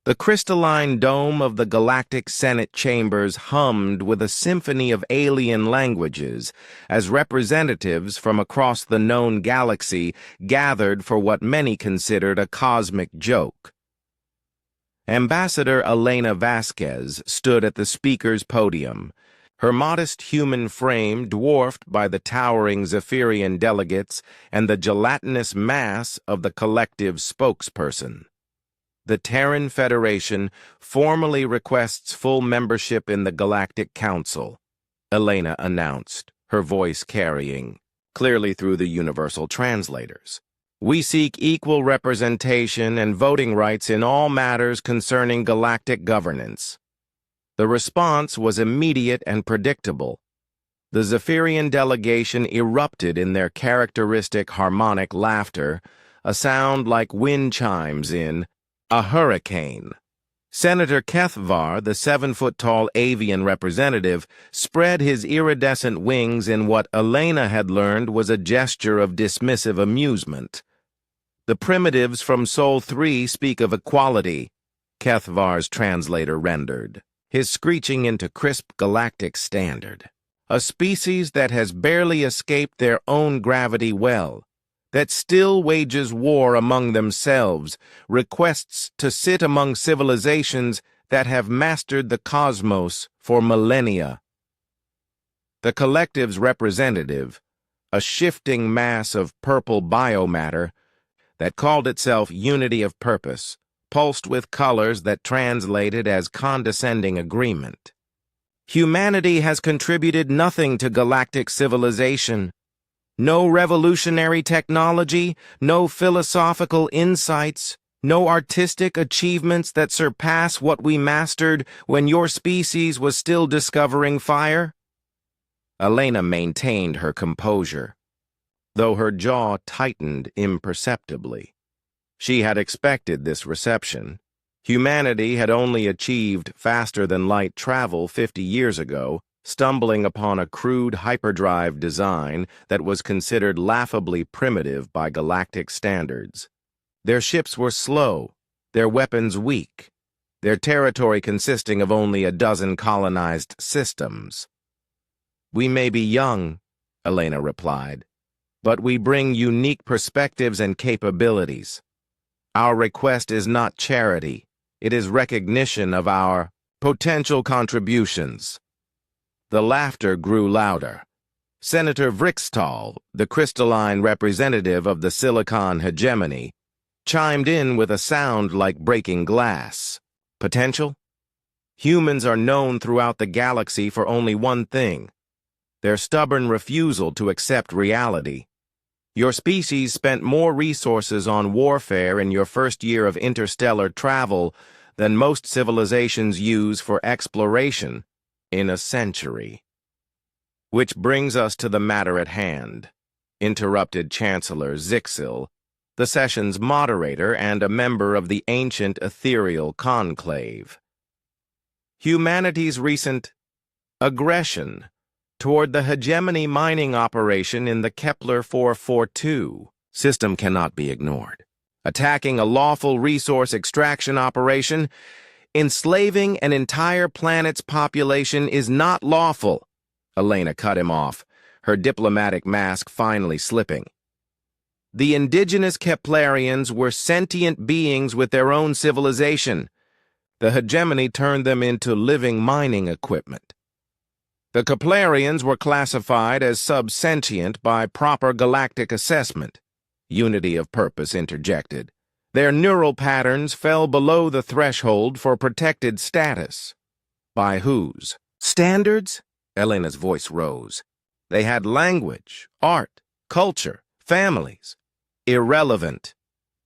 The crystalline dome of the Galactic Senate chambers hummed with a symphony of alien languages as representatives from across the known galaxy gathered for what many considered a cosmic joke. Ambassador Elena Vasquez stood at the speaker's podium, her modest human frame dwarfed by the towering Zephyrian delegates and the gelatinous mass of the collective spokesperson. The Terran Federation formally requests full membership in the Galactic Council, Elena announced, her voice carrying, clearly through the universal translators. We seek equal representation and voting rights in all matters concerning galactic governance. The response was immediate and predictable. The Zephyrian delegation erupted in their characteristic harmonic laughter, a sound like wind chimes in a hurricane. Senator Kethvar, the 7-foot-tall avian representative, spread his iridescent wings in what Elena had learned was a gesture of dismissive amusement. The primitives from Sol 3 speak of equality, Kethvar's translator rendered, his screeching into crisp galactic standard. A species that has barely escaped their own gravity well, that still wages war among themselves, requests to sit among civilizations that have mastered the cosmos for millennia. The collective's representative, a shifting mass of purple biomatter that called itself Unity of Purpose, pulsed with colors that translated as condescending agreement. Humanity has contributed nothing to galactic civilization. No revolutionary technology, no philosophical insights, no artistic achievements that surpass what we mastered when your species was still discovering fire? Elena maintained her composure, though her jaw tightened imperceptibly. She had expected this reception. Humanity had only achieved faster-than-light travel 50 years ago, stumbling upon a crude hyperdrive design that was considered laughably primitive by galactic standards. Their ships were slow, their weapons weak, their territory consisting of only a dozen colonized systems. We may be young, Elena replied, but we bring unique perspectives and capabilities. Our request is not charity, it is recognition of our potential contributions. The laughter grew louder. Senator Vrixtal, the crystalline representative of the Silicon hegemony, chimed in with a sound like breaking glass. Potential? Humans are known throughout the galaxy for only one thing: their stubborn refusal to accept reality. Your species spent more resources on warfare in your first year of interstellar travel than most civilizations use for exploration in a century. Which brings us to the matter at hand, interrupted Chancellor Zixil, the session's moderator and a member of the ancient ethereal conclave. Humanity's recent aggression toward the hegemony mining operation in the Kepler 442 system cannot be ignored. Attacking a lawful resource extraction operation, enslaving an entire planet's population is not lawful. Elena cut him off, her diplomatic mask finally slipping. The indigenous Keplerians were sentient beings with their own civilization. The hegemony turned them into living mining equipment. The Keplerians were classified as subsentient by proper galactic assessment, Unity of Purpose interjected. Their neural patterns fell below the threshold for protected status. By whose standards? Elena's voice rose. They had language, art, culture, families. Irrelevant.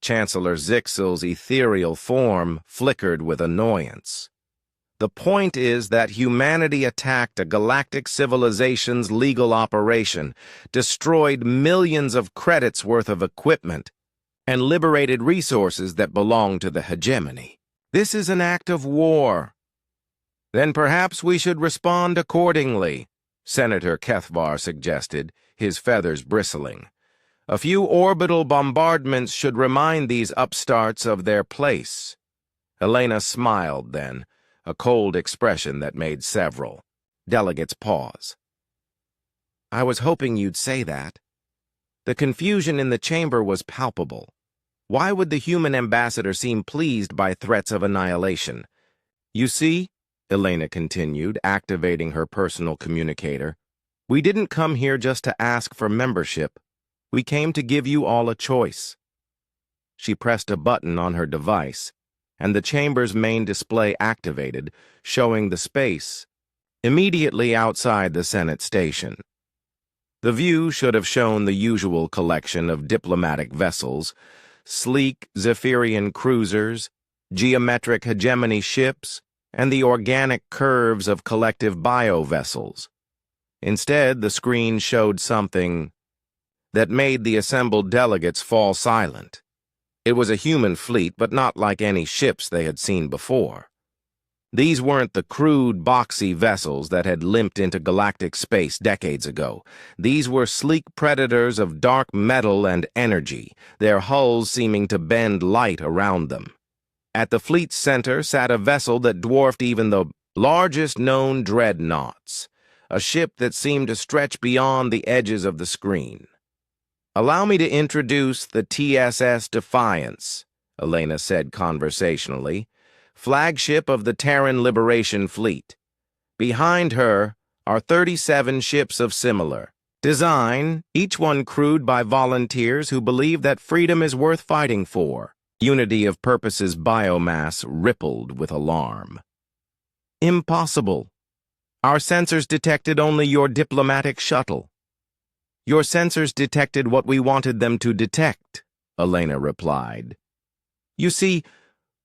Chancellor Zixil's ethereal form flickered with annoyance. The point is that humanity attacked a galactic civilization's legal operation, destroyed millions of credits worth of equipment, and liberated resources that belong to the hegemony. This is an act of war. Then perhaps we should respond accordingly, Senator Kethvar suggested, his feathers bristling. A few orbital bombardments should remind these upstarts of their place. Elena smiled then, a cold expression that made several delegates pause. I was hoping you'd say that. The confusion in the chamber was palpable. Why would the human ambassador seem pleased by threats of annihilation? You see, Elena continued, activating her personal communicator, we didn't come here just to ask for membership. We came to give you all a choice. She pressed a button on her device, and the chamber's main display activated, showing the space immediately outside the Senate station. The view should have shown the usual collection of diplomatic vessels, sleek Zephyrian cruisers, geometric hegemony ships, and the organic curves of collective bio-vessels. Instead, the screen showed something that made the assembled delegates fall silent. It was a human fleet, but not like any ships they had seen before. These weren't the crude, boxy vessels that had limped into galactic space decades ago. These were sleek predators of dark metal and energy, their hulls seeming to bend light around them. At the fleet's center sat a vessel that dwarfed even the largest known dreadnoughts, a ship that seemed to stretch beyond the edges of the screen. Allow me to introduce the TSS Defiance, Elena said conversationally, flagship of the Terran Liberation Fleet. Behind her are 37 ships of similar design, each one crewed by volunteers who believe that freedom is worth fighting for. Unity of Purpose's biomass rippled with alarm. Impossible. Our sensors detected only your diplomatic shuttle. Your sensors detected what we wanted them to detect, Elena replied. You see,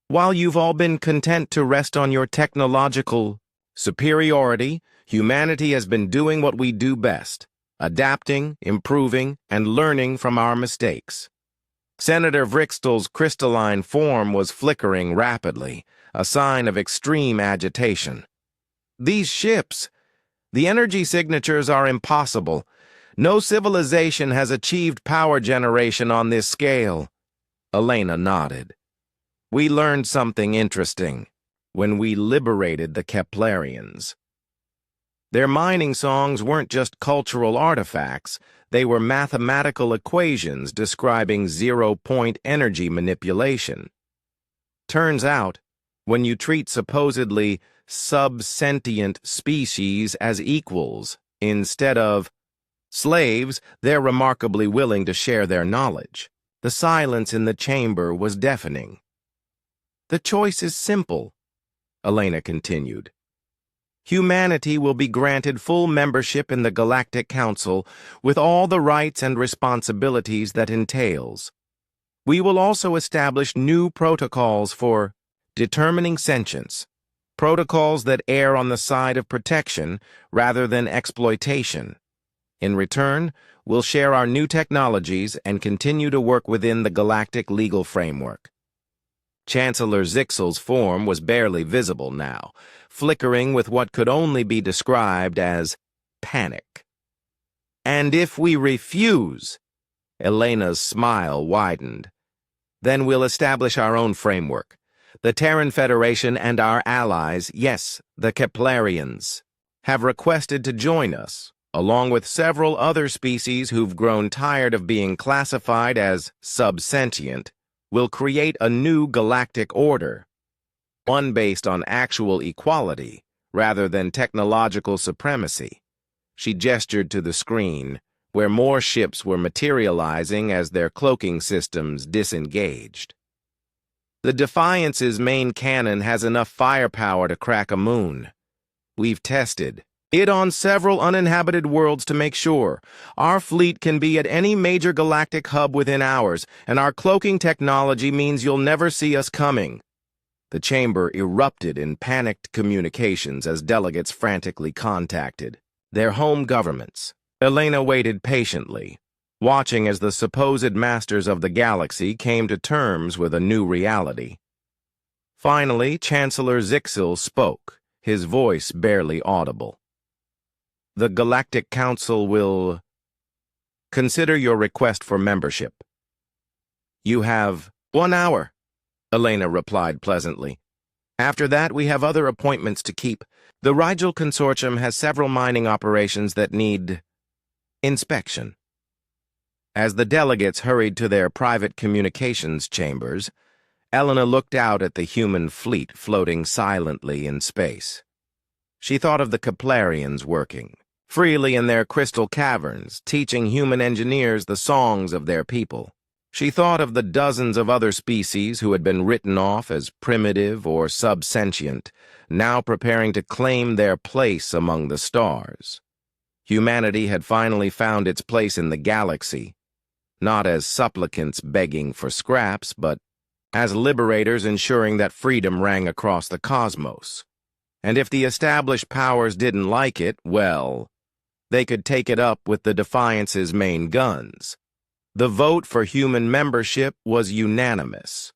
while you've all been content to rest on your technological superiority, humanity has been doing what we do best, adapting, improving, and learning from our mistakes. Senator Vrixtel's crystalline form was flickering rapidly, a sign of extreme agitation. These ships, the energy signatures are impossible. No civilization has achieved power generation on this scale. Elena nodded. We learned something interesting when we liberated the Keplerians. Their mining songs weren't just cultural artifacts, they were mathematical equations describing zero-point energy manipulation. Turns out, when you treat supposedly sub-sentient species as equals instead of slaves, they're remarkably willing to share their knowledge. The silence in the chamber was deafening. The choice is simple, Elena continued. Humanity will be granted full membership in the Galactic Council with all the rights and responsibilities that entails. We will also establish new protocols for determining sentience, protocols that err on the side of protection rather than exploitation. In return, we'll share our new technologies and continue to work within the galactic legal framework. Chancellor Zixel's form was barely visible now, flickering with what could only be described as panic. And if we refuse, Elena's smile widened, then we'll establish our own framework. The Terran Federation and our allies, yes, the Keplerians, have requested to join us, along with several other species who've grown tired of being classified as sub-sentient. Will create a new galactic order, one based on actual equality rather than technological supremacy. She gestured to the screen, where more ships were materializing as their cloaking systems disengaged. The Defiance's main cannon has enough firepower to crack a moon. We've tested it on several uninhabited worlds to make sure. Our fleet can be at any major galactic hub within hours, and our cloaking technology means you'll never see us coming. The chamber erupted in panicked communications as delegates frantically contacted their home governments. Elena waited patiently, watching as the supposed masters of the galaxy came to terms with a new reality. Finally, Chancellor Zixel spoke, his voice barely audible. The Galactic Council will consider your request for membership. You have 1 hour, Elena replied pleasantly. After that, we have other appointments to keep. The Rigel Consortium has several mining operations that need inspection. As the delegates hurried to their private communications chambers, Elena looked out at the human fleet floating silently in space. She thought of the Keplerians working freely in their crystal caverns, teaching human engineers the songs of their people. She thought of the dozens of other species who had been written off as primitive or subsentient, now preparing to claim their place among the stars. Humanity had finally found its place in the galaxy, not as supplicants begging for scraps, but as liberators ensuring that freedom rang across the cosmos. And if the established powers didn't like it, well, they could take it up with the Defiance's main guns. The vote for human membership was unanimous.